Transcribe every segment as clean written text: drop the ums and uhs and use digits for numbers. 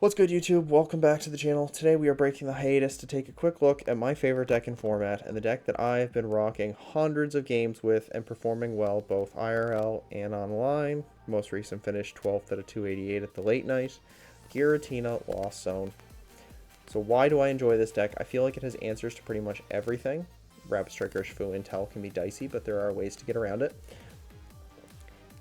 What's good, YouTube? Welcome back to the channel. Today we are breaking the hiatus to take a quick look at my favorite deck in format, and the deck that I've been rocking hundreds of games with and performing well both IRL and online. Most recent finish 12th out of 288 at the late night. Giratina Lost Zone. So why do I enjoy this deck? I feel like it has answers to pretty much everything. Rapid Strike Urshifu Intel can be dicey, but there are ways to get around it.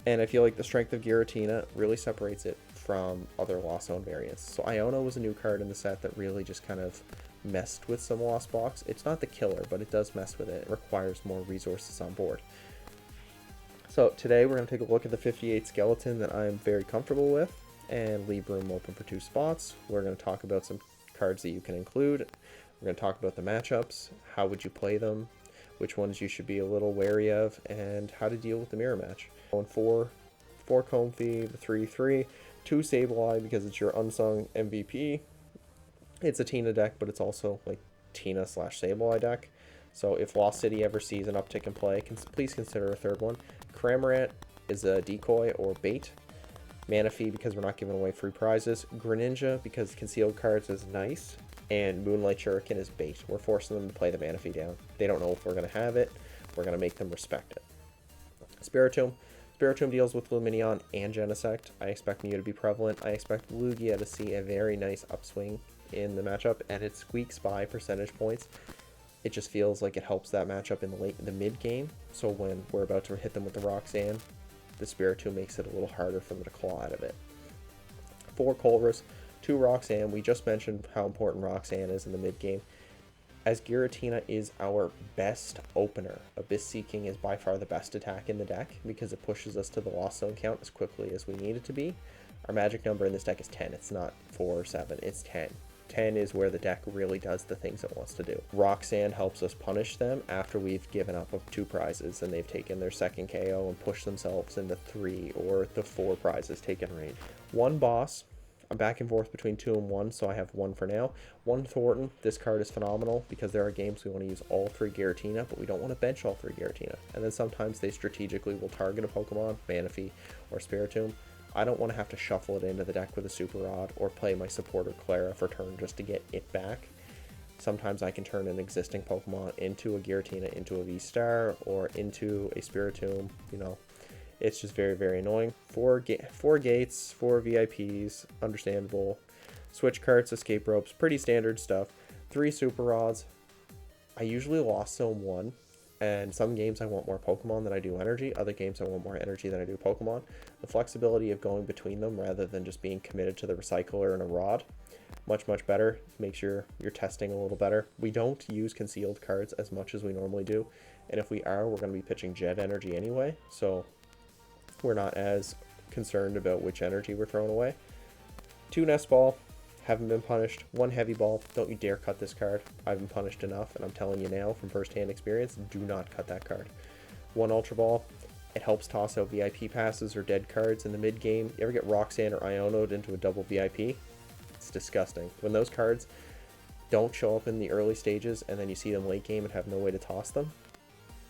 And I feel like the strength of Giratina really separates it from other Lost Zone variants. So Iono was a new card in the set that really just kind of messed with some Lost Box. It's not the killer, but it does mess with it. It requires more resources on board. So today we're going to take a look at the 58 skeleton that I'm very comfortable with and leave room open for 2 spots. We're going to talk about some cards that you can include. We're going to talk about the matchups, how would you play them, which ones you should be a little wary of, and how to deal with the mirror match. Going 4 Comfey, the 3/3, 2 Sableye because it's your unsung MVP. It's a Tina deck, but it's also like Tina / Sableye deck. So if Lost City ever sees an uptick in play, please consider a third one. Cramorant is a decoy or bait. Manaphy because we're not giving away free prizes. Greninja because concealed cards is nice. And Moonlight Shuriken is bait. We're forcing them to play the Manaphy down. They don't know if we're going to have it. We're going to make them respect it. Spiritomb deals with Lumineon and Genesect. I expect Mew to be prevalent. I expect Lugia to see a very nice upswing in the matchup, and it squeaks by percentage points. It just feels like it helps that matchup in the mid game. So when we're about to hit them with the Roxanne, the Spiritomb makes it a little harder for them to claw out of it. 4 Colress, 2 Roxanne. We just mentioned how important Roxanne is in the mid game. As Giratina is our best opener, Abyss Seeking is by far the best attack in the deck because it pushes us to the Lost Zone count as quickly as we need it to be. Our magic number in this deck is 10. It's not 4 or 7, it's 10. 10 is where the deck really does the things it wants to do. Roxanne helps us punish them after we've given up 2 prizes and they've taken their second KO and pushed themselves into 3 or the 4 prizes taken range. 1 boss. I'm back and forth between 2 and 1, so I have 1 for now. 1 Thornton. This card is phenomenal because there are games we want to use all 3 Giratina, but we don't want to bench all 3 Giratina. And then sometimes they strategically will target a Pokemon, Manaphy or Spiritomb. I don't want to have to shuffle it into the deck with a Super Rod or play my supporter Clara for turn just to get it back. Sometimes I can turn an existing Pokemon into a Giratina, into a V-Star, or into a Spiritomb, you know. It's just very, very annoying. 4 gates, 4 VIPs, understandable. Switch carts, escape ropes, pretty standard stuff. 3 super rods. I usually Lost Zone 1, and some games I want more Pokemon than I do energy. Other games I want more energy than I do Pokemon. The flexibility of going between them rather than just being committed to the recycler and a rod. Much, much better. Makes your testing a little better. We don't use concealed cards as much as we normally do, and if we are, we're going to be pitching Jet Energy anyway, so we're not as concerned about which energy we're throwing away. 2 Nest Ball, haven't been punished. 1 Heavy Ball, don't you dare cut this card. I've been punished enough, and I'm telling you now from first-hand experience, do not cut that card. 1 Ultra Ball, it helps toss out VIP passes or dead cards in the mid-game. You ever get Roxanne or Iono'd into a double VIP? It's disgusting. When those cards don't show up in the early stages, and then you see them late game and have no way to toss them,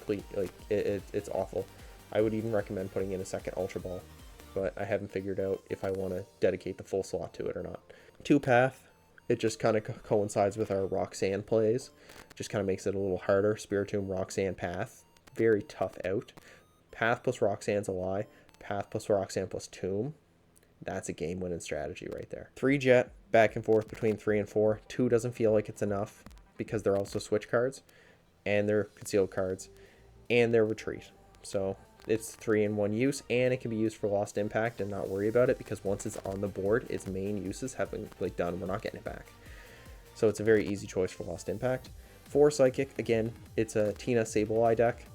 please, like, it's awful. I would even recommend putting in a second Ultra Ball, but I haven't figured out if I want to dedicate the full slot to it or not. 2 Path, it just kind of coincides with our Roxanne plays. Just kind of makes it a little harder. Spiritomb, Roxanne, Path. Very tough out. Path plus Roxanne's a lie. Path plus Roxanne plus Tomb. That's a game-winning strategy right there. 3 Jet, back and forth between 3 and 4. 2 doesn't feel like it's enough because they're also switch cards, and they're concealed cards, and they're retreat. So it's 3 in 1 use, and it can be used for Lost Impact and not worry about it because once it's on the board, its main uses have been done. We're not getting it back. So it's a very easy choice for Lost Impact. 4 Psychic, again, it's a Tina Sableye deck,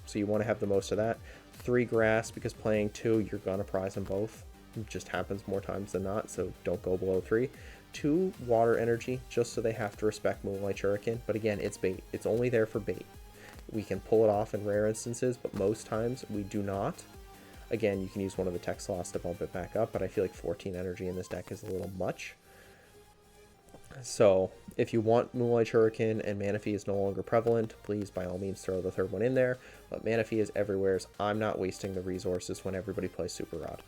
so you want to have the most of that. 3 Grass, because playing 2, you're going to prize them both. It just happens more times than not, so don't go below 3. 2 Water Energy, just so they have to respect Moonlight Shuriken, but again, it's bait. It's only there for bait. We can pull it off in rare instances, but most times we do not. Again, you can use one of the tech slots to bump it back up, but I feel like 14 energy in this deck is a little much. So if you want Moonlight Shuriken and Manaphy is no longer prevalent, please by all means throw the third one in there. But Manaphy is everywhere, so I'm not wasting the resources when everybody plays Super Rod.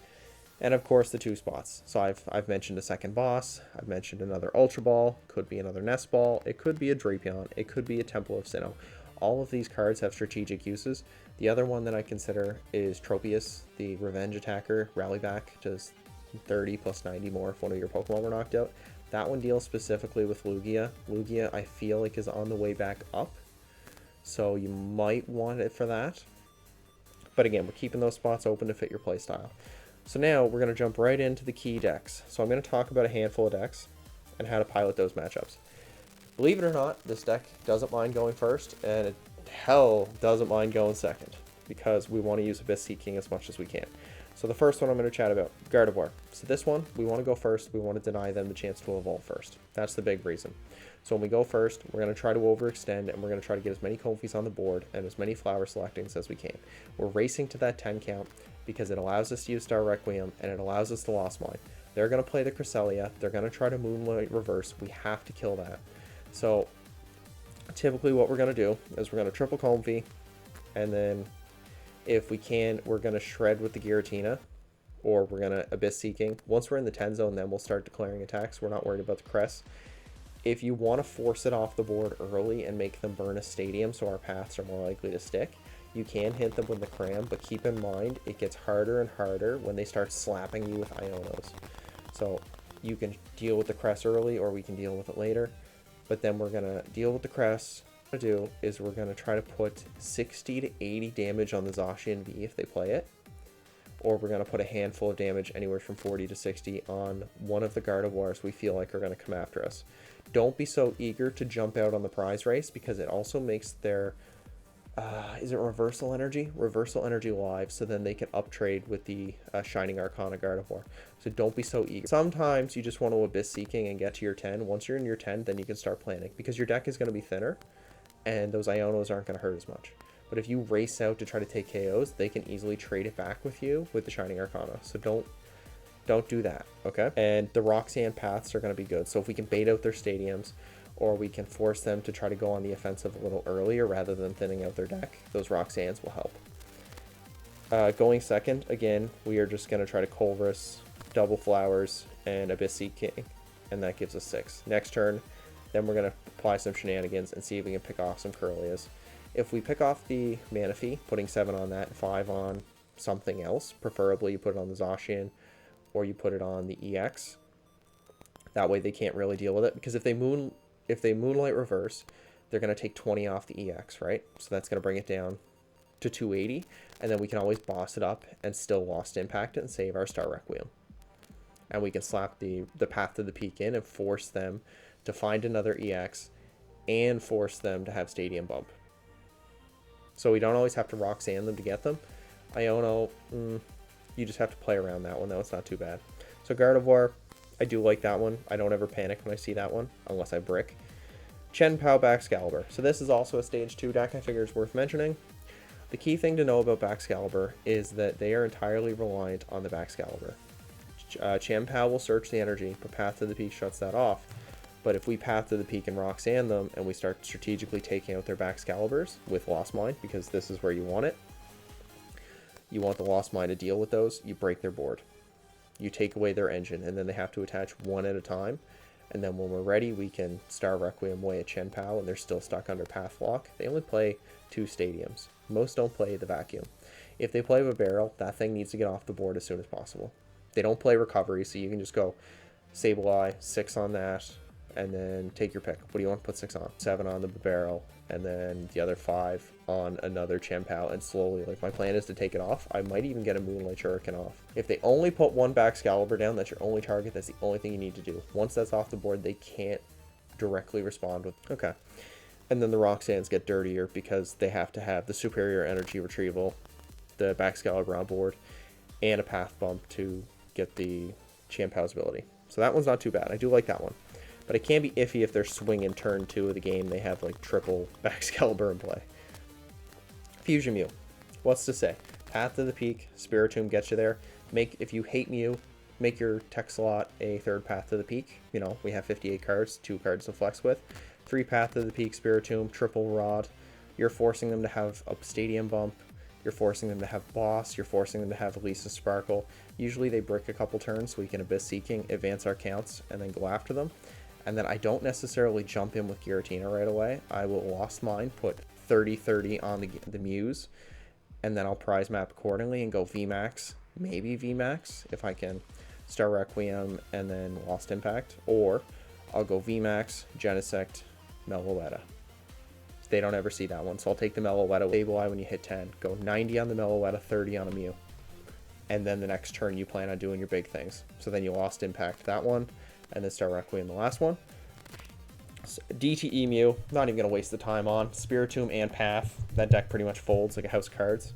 And of course the 2 spots. So I've mentioned a second boss, I've mentioned another Ultra Ball, could be another Nest Ball, it could be a Drapion, it could be a Temple of Sinnoh. All of these cards have strategic uses. The other one that I consider is Tropius, the Revenge Attacker, Rally Back, does 30 plus 90 more if one of your Pokemon were knocked out. That one deals specifically with Lugia. Lugia I feel like is on the way back up, so you might want it for that. But again, we're keeping those spots open to fit your playstyle. So now we're going to jump right into the key decks. So I'm going to talk about a handful of decks and how to pilot those matchups. Believe it or not, this deck doesn't mind going first, and it hell doesn't mind going second, because we want to use Abyss Seeking as much as we can. So the first one I'm going to chat about, Gardevoir. So this one, we want to go first. We want to deny them the chance to evolve first. That's the big reason. So when we go first, we're going to try to overextend, and we're going to try to get as many Comfeys on the board and as many flower selectings as we can. We're racing to that 10 count because it allows us to use Star Requiem, and it allows us to Lost Mine. They're going to play the Cresselia. They're going to try to Moonlight Reverse. We have to kill that. So typically what we're going to do is we're going to triple Comfey, and then if we can, we're going to shred with the Giratina, or we're going to Abyss Seeking. Once we're in the 10 zone, then we'll start declaring attacks. We're not worried about the Crest. If you want to force it off the board early and make them burn a stadium so our paths are more likely to stick, you can hit them with the Cram, but keep in mind it gets harder and harder when they start slapping you with Ionos. So you can deal with the Crest early, or we can deal with it later. But then we're going to deal with the Crest. What we're going to do is we're going to try to put 60 to 80 damage on the Zacian V if they play it. Or we're going to put a handful of damage, anywhere from 40 to 60, on one of the Gardevoirs we feel like are going to come after us. Don't be so eager to jump out on the prize race, because it also makes their is it Reversal Energy? Reversal Energy live, so then they can uptrade with the Shining Arcana Gardevoir. So don't be so eager. Sometimes you just want to Abyss Seeking and get to your 10. Once you're in your 10, then you can start planning, because your deck is going to be thinner, and those Ionos aren't going to hurt as much. But if you race out to try to take KOs, they can easily trade it back with you with the Shining Arcana. So don't do that, okay? And the Roxanne paths are going to be good. So if we can bait out their stadiums, or we can force them to try to go on the offensive a little earlier rather than thinning out their deck, those Roxannes will help. Going second, again, we are just going to try to Colress, double Flowers, and Abyss Seeking, and that gives us 6. Next turn, then we're going to apply some shenanigans and see if we can pick off some Curlias. If we pick off the Manaphy, putting 7 on that, 5 on something else, preferably you put it on the Zacian, or you put it on the EX. That way they can't really deal with it, because if they Moonlight Reverse, they're going to take 20 off the EX, right? So that's going to bring it down to 280, and then we can always boss it up and still Lost Impact it and save our Star Requiem. And we can slap the Path to the Peak in and force them to find another EX and force them to have Stadium Bump. So we don't always have to Roxanne them to get them. Iono, you just have to play around that one, though. It's not too bad. So Gardevoir, I do like that one. I don't ever panic when I see that one, unless I brick. Chien-Pao Excalibur. So this is also a stage 2 deck I figure is worth mentioning. The key thing to know about Excalibur is that they are entirely reliant on the Excalibur. Chien-Pao will search the energy, but Path to the Peak shuts that off. But if we Path to the Peak and Roxanne them, and we start strategically taking out their Excaliburs with Lost Mine, because this is where you want it, you want the Lost Mine to deal with those, you break their board. You take away their engine, and then they have to attach one at a time. And then when we're ready, we can Star Requiem away at Chien-Pao, and they're still stuck under Path Lock. They only play 2 stadiums. Most don't play the Vacuum. If they play with a Barrel, that thing needs to get off the board as soon as possible. They don't play Recovery, so you can just go Sableye, 6 on that, and then take your pick. What do you want to put 6 on? 7 on the Barrel, and then the other 5 on another Chien-Pao, and slowly, like, my plan is to take it off. I might even get a Moonlight Shuriken off. If they only put one Excalibur down, that's your only target. That's the only thing you need to do. Once that's off the board, they can't directly respond with, okay. And then the Roxannes get dirtier because they have to have the superior energy retrieval, the Excalibur on board, and a path bump to get the Chien-Pao's ability. So that one's not too bad. I do like that one. But it can be iffy if they're swinging turn 2 of the game. They have like triple Excalibur in play. Fusion Mew. What's to say? Path to the Peak, Spiritomb gets you there. If you hate Mew, make your tech slot a 3rd Path to the Peak. You know, we have 58 cards, 2 cards to flex with. 3 Path to the Peak, Spiritomb, triple Rod. You're forcing them to have a Stadium Bump. You're forcing them to have Boss. You're forcing them to have Elisa Sparkle. Usually they brick a couple turns so we can Abyss Seeking, advance our counts, and then go after them. And then I don't necessarily jump in with Giratina right away. I will Lost Mine, put 30-30 on the Muse, and then I'll prize map accordingly and go VMAX, maybe VMAX, if I can Star Requiem and then Lost Impact. Or I'll go VMAX, Genesect, Meloetta. They don't ever see that one, so I'll take the Meloetta. Sableye when you hit 10. Go 90 on the Meloetta, 30 on a Mew. And then the next turn you plan on doing your big things. So then you Lost Impact that one, and then Star Requiem the last one. So DTE Mew, not even going to waste the time on. Spiritomb and Path. That deck pretty much folds like a house of cards.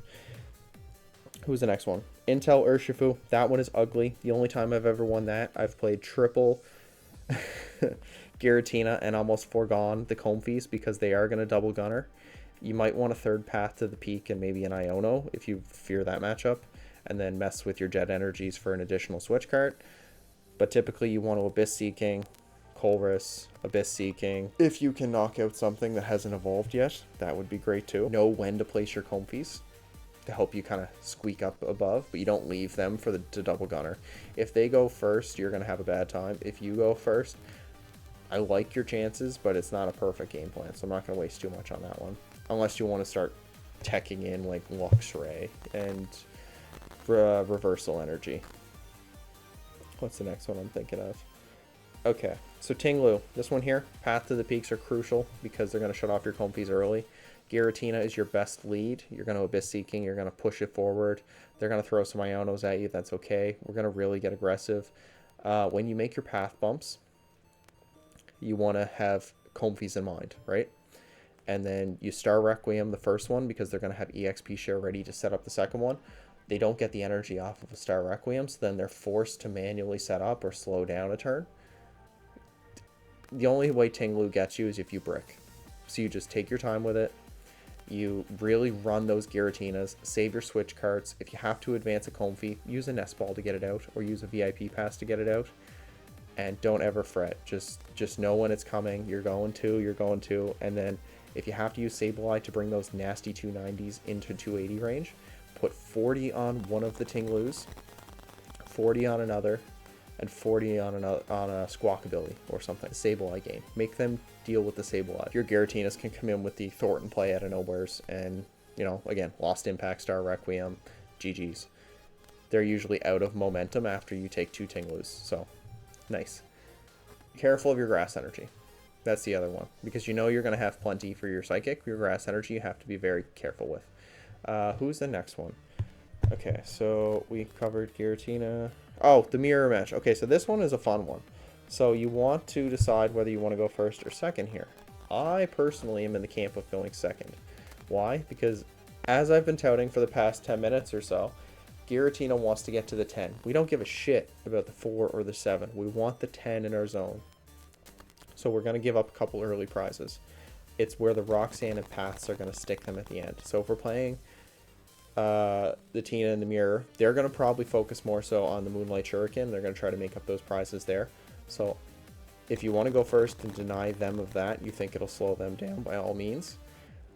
Who's the next one? Intel Urshifu. That one is ugly. The only time I've ever won that, I've played triple Giratina and almost foregone the Comfeys because they are going to double gunner. You might want a third path to the peak and maybe an Iono if you fear that matchup, and then mess with your Jet Energies for an additional Switch Cart. But typically you want to Abyss Seeking, Colress, Abyss Seeking. If you can knock out something that hasn't evolved yet, that would be great too. Know when to place your Comfeys to help you kind of squeak up above, but you don't leave them for the double gunner. If they go first, you're going to have a bad time. If you go first, I like your chances, but it's not a perfect game plan, so I'm not going to waste too much on that one. Unless you want to start teching in like Luxray and Reversal Energy. What's the next one I'm thinking of? Okay, so Tingloo. This one here, Path to the Peaks are crucial because they're going to shut off your Comfeys early. Giratina is your best lead. You're going to Abyss Seeking. You're going to push it forward. They're going to throw some Ionos at you. That's okay. We're going to really get aggressive. When you make your path bumps, you want to have Comfeys in mind, right? And then you Star Requiem the first one because they're going to have EXP share ready to set up the second one. They don't get the energy off of a Star Requiem, so then they're forced to manually set up or slow down a turn. The only way Tingloo gets you is if you brick. So you just take your time with it. You really run those Giratinas, save your Switch Carts. If you have to advance a Comfey, use a Nest Ball to get it out, or use a VIP Pass to get it out. And don't ever fret. Just know when it's coming. You're going to. And then if you have to use Sableye to bring those nasty 290s into 280 range, put 40 on one of the Tingloos, 40 on another, and 40 on a Squawkabilly or something. Sableye game. Make them deal with the Sableye. Your Giratinas can come in with the Thornton play out of nowheres and, you know, again, Lost Impact, Star Requiem, GG's. They're usually out of momentum after you take two Tingloos, so nice. Careful of your Grass Energy. That's the other one. Because you know you're going to have plenty for your Psychic. Your Grass Energy you have to be very careful with. Who's the next one? Okay, so we covered Giratina. Oh, the mirror match. Okay, so this one is a fun one. So you want to decide whether you want to go first or second here. I personally am in the camp of going second. Why? Because as I've been touting for the past 10 minutes or so, Giratina wants to get to the 10. We don't give a shit about the 4 or the 7. We want the 10 in our zone. So we're going to give up a couple early prizes. It's where the Roxanne and Paths are going to stick them at the end. So if we're playing the Tina and the Mirror, they're going to probably focus more so on the Moonlight Shuriken. They're going to try to make up those prizes there. So if you want to go first and deny them of that, you think it'll slow them down, by all means.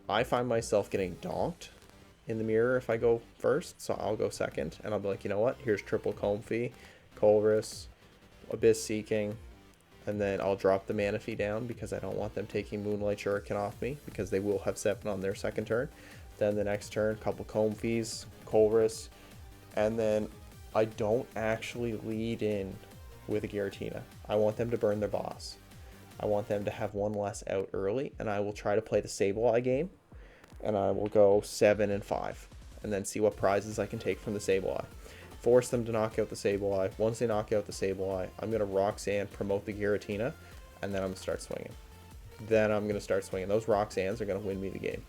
I find myself getting donked in the Mirror if I go first, so I'll go second, and I'll be like, you know what, here's triple Comfey, Colress, Abyss Seeking, and then I'll drop the Manaphy down because I don't want them taking Moonlight Shuriken off me, because they will have 7 on their second turn. Then the next turn, couple Comfeys, Colress, and then I don't actually lead in with a Giratina. I want them to burn their boss. I want them to have one less out early, and I will try to play the Sableye game, and I will go 7 and 5, and then see what prizes I can take from the Sableye. Force them to knock out the Sableye. Once they knock out the Sableye, I'm going to Roxanne, promote the Giratina, and then I'm going to start swinging. Those Roxannes are going to win me the game.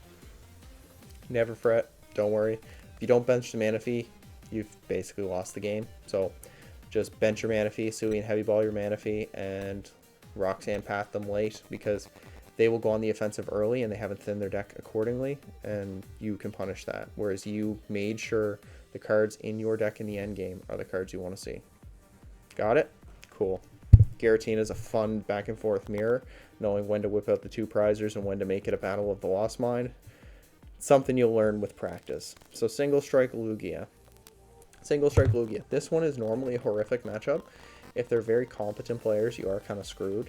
Never fret. Don't worry. If you don't bench the Manaphy, you've basically lost the game. So just bench your Manaphy, Hisuian Heavy Ball your Manaphy, and Roxanne Path them late, because they will go on the offensive early and they haven't thinned their deck accordingly, and you can punish that. Whereas you made sure the cards in your deck in the end game are the cards you want to see. Got it? Cool. Giratina is a fun back and forth mirror, knowing when to whip out the 2 prizers and when to make it a battle of the Lost Mine. something you'll learn with practice. So Single Strike Lugia. Single Strike Lugia. This one is normally a horrific matchup. If they're very competent players, you are kind of screwed.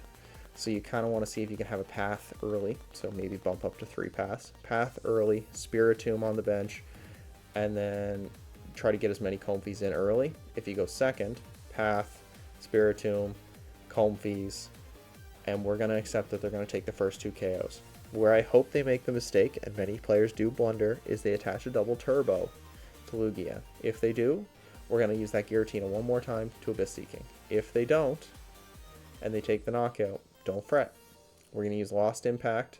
So you kind of want to see if you can have a path early. So maybe bump up to 3 paths. Path early, Spiritomb on the bench, and then try to get as many Comfeys in early. If you go second, path, Spiritomb, Comfeys, and we're going to accept that they're going to take the first 2 KOs. Where I hope they make the mistake, and many players do blunder, is they attach a double turbo to Lugia. If they do, we're going to use that Giratina one more time to Abyss Seeking. If they don't, and they take the knockout, don't fret. We're going to use Lost Impact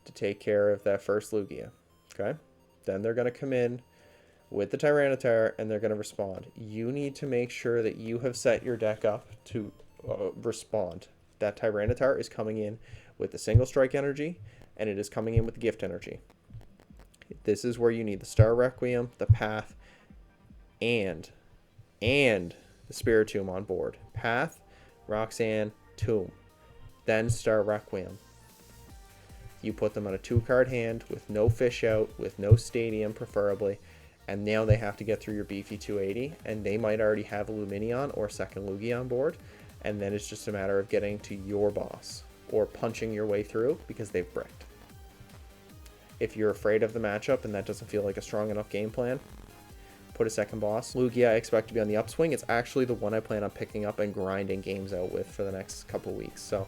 to take care of that first Lugia. Okay? Then they're going to come in with the Tyranitar, and they're going to respond. You need to make sure that you have set your deck up to respond. That Tyranitar is coming in with the Single Strike energy, and it is coming in with the Gift energy. This is where you need the Star Requiem, the Path, and the Spiritomb on board. Path, Roxanne, Tomb, then Star Requiem. You put them on a 2-card hand with no fish out, with no stadium preferably, and now they have to get through your beefy 280, and they might already have a Lumineon or second Lugia on board, and then it's just a matter of getting to your boss or punching your way through because they've bricked. If you're afraid of the matchup and that doesn't feel like a strong enough game plan, put a second boss. Lugia I expect to be on the upswing. It's actually the one I plan on picking up and grinding games out with for the next couple weeks. So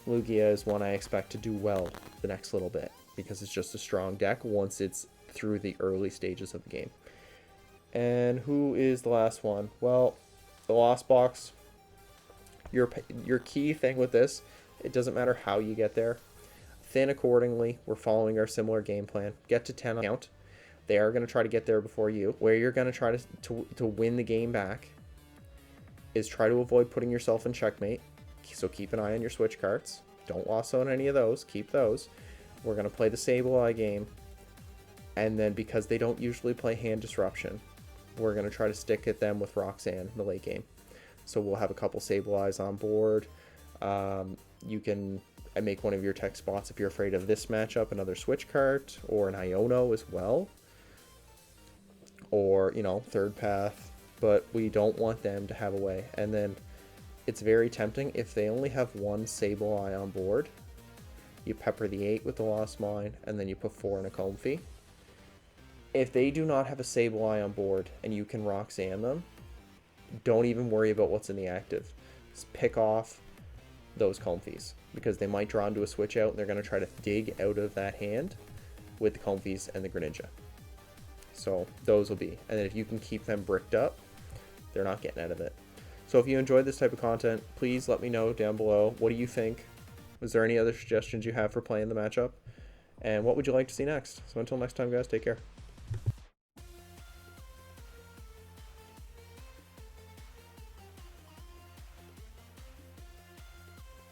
Lugia is one I expect to do well the next little bit because it's just a strong deck once it's through the early stages of the game. And who is the last one? Well, the Lost Box. Your key thing with this, it doesn't matter how you get there. Thin accordingly. We're following our similar game plan. Get to 10 count. They are going to try to get there before you. Where you're going to try to win the game back is try to avoid putting yourself in checkmate. So keep an eye on your switch carts. Don't loss on any of those. Keep those. We're going to play the Sableye game. And then because they don't usually play hand disruption, we're going to try to stick at them with Roxanne in the late game. So we'll have a couple Sableyes on board. You can make one of your tech spots if you're afraid of this matchup, another switch cart, or an Iono as well. Or, you know, third path. But we don't want them to have a way. And then it's very tempting if they only have one Sableye on board. You pepper the 8 with the Lost Mine, and then you put 4 in a Comfey. If they do not have a Sableye on board and you can Roxanne them, don't even worry about what's in the active. Just pick off those Comfeys because they might draw into a switch out and they're going to try to dig out of that hand with the Comfeys and the Greninja. So those will be. And then if you can keep them bricked up, they're not getting out of it. So if you enjoyed this type of content, please let me know down below. What do you think? Was there any other suggestions you have for playing the matchup? And what would you like to see next? So until next time, guys, take care.